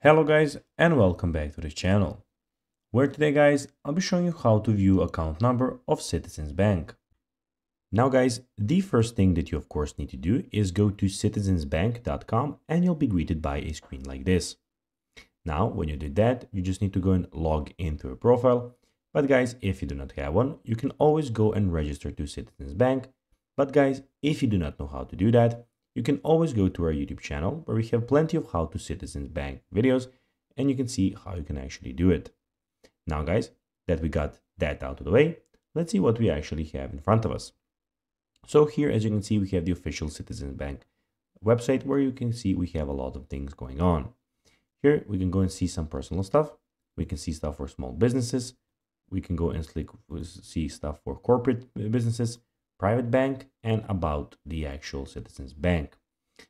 Hello guys and welcome back to this channel, where today guys I'll be showing you how to view account number of Citizens Bank. Now guys, the first thing that you of course need to do is go to citizensbank.com and you'll be greeted by a screen like this. Now when you do that, you just need to go and log into a profile. But guys, if you do not have one, you can always go and register to Citizens Bank. But guys, if you do not know how to do that, you can always go to our YouTube channel where we have plenty of how to Citizens Bank videos and you can see how you can actually do it. Now guys, that we got that out of the way, let's see what we actually have in front of us. So here, as you can see, we have the official Citizens Bank website where you can see we have a lot of things going on. Here we can go and see some personal stuff. We can see stuff for small businesses. We can go and see stuff for corporate businesses, private bank, and about the actual Citizens Bank.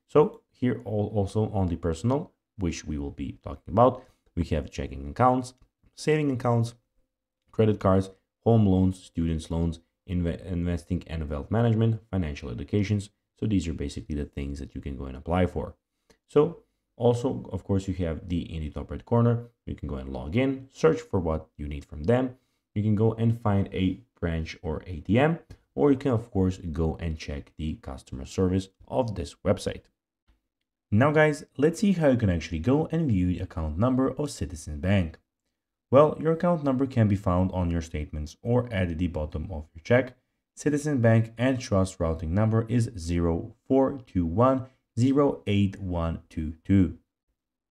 So here also on the personal, which we will be talking about, we have checking accounts, saving accounts, credit cards, home loans, students loans, investing and wealth management, financial educations. So these are basically the things that you can go and apply for. So also, of course, you have in the top right corner, you can go and log in, search for what you need from them. You can go and find a branch or ATM, or you can of course go and check the customer service of this website. Now guys, let's see how you can actually go and view the account number of Citizens Bank. Well, your account number can be found on your statements or at the bottom of your check. Citizens Bank and Trust routing number is 0421082122.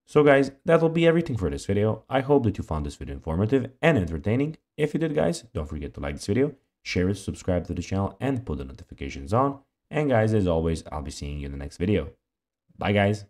So guys, that will be everything for this video. I hope that you found this video informative and entertaining. If you did guys, don't forget to like this video, share it, subscribe to the channel and put the notifications on. And guys, as always, I'll be seeing you in the next video. Bye guys.